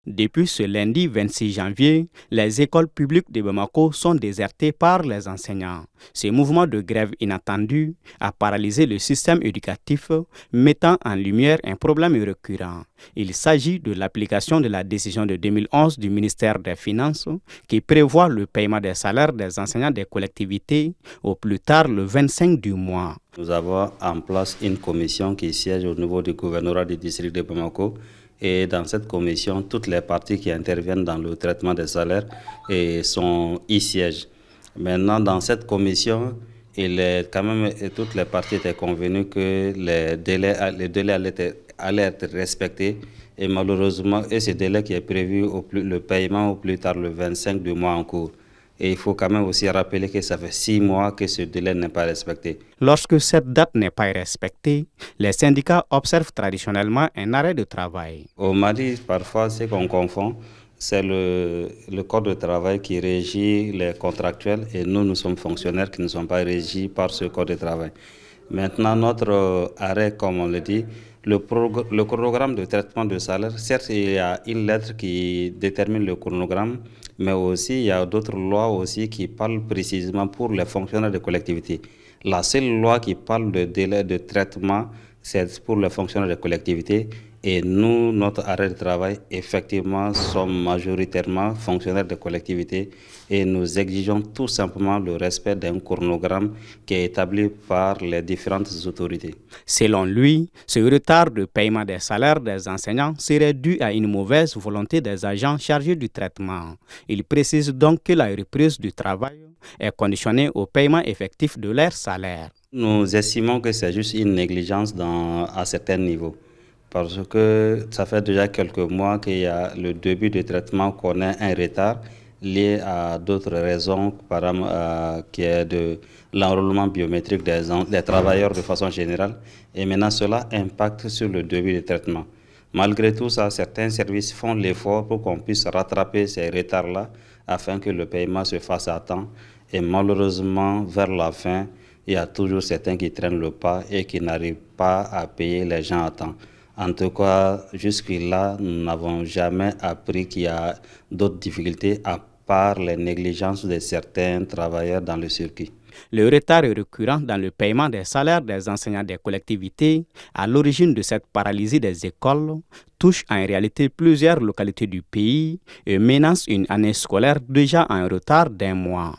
Depuis ce lundi 26 janvier, les écoles publiques de Bamako sont désertées par les enseignants. Ce mouvement de grève inattendu a paralysé le système éducatif, mettant en lumière un problème récurrent. Il s'agit de l'application de la décision de 2011 du ministère des Finances qui prévoit le paiement des salaires des enseignants des collectivités au plus tard le 25 du mois. Nous avons en place une commission qui siège au niveau du gouvernorat du district de Bamako. Et dans cette commission, toutes les parties qui interviennent dans le traitement des salaires y siègent. Maintenant, dans cette commission, toutes les parties étaient convenues que les délais allaient être respectés. Et malheureusement, ce délai qui est prévu, le paiement au plus tard le 25 du mois en cours. Et il faut quand même aussi rappeler que ça fait 6 mois que ce délai n'est pas respecté. Lorsque cette date n'est pas respectée, les syndicats observent traditionnellement un arrêt de travail. Au Mali, parfois, ce qu'on confond, c'est le code de travail qui régit les contractuels et nous sommes fonctionnaires qui ne sommes pas régis par ce code de travail. Maintenant, notre arrêt, comme on le dit, le chronogramme de traitement de salaire, certes, il y a une lettre qui détermine le chronogramme, mais aussi il y a d'autres lois aussi qui parlent précisément pour les fonctionnaires de collectivités. La seule loi qui parle de délai de traitement, c'est pour les fonctionnaires de collectivités. Et nous, notre arrêt de travail, effectivement, sommes majoritairement fonctionnaires de collectivités et nous exigeons tout simplement le respect d'un chronogramme qui est établi par les différentes autorités. Selon lui, ce retard de paiement des salaires des enseignants serait dû à une mauvaise volonté des agents chargés du traitement. Il précise donc que la reprise du travail est conditionnée au paiement effectif de leurs salaires. Nous estimons que c'est juste une négligence à certains niveaux. Parce que ça fait déjà quelques mois qu'il y a le début de traitement connaît un retard lié à d'autres raisons, qui est de l'enrôlement biométrique des travailleurs de façon générale. Et maintenant, cela impacte sur le début de traitement. Malgré tout ça, certains services font l'effort pour qu'on puisse rattraper ces retards-là afin que le paiement se fasse à temps. Et malheureusement, vers la fin, il y a toujours certains qui traînent le pas et qui n'arrivent pas à payer les gens à temps. En tout cas, jusque-là, nous n'avons jamais appris qu'il y a d'autres difficultés à part les négligences de certains travailleurs dans le circuit. Le retard récurrent dans le paiement des salaires des enseignants des collectivités, à l'origine de cette paralysie des écoles, touche en réalité plusieurs localités du pays et menace une année scolaire déjà en retard d'1 mois.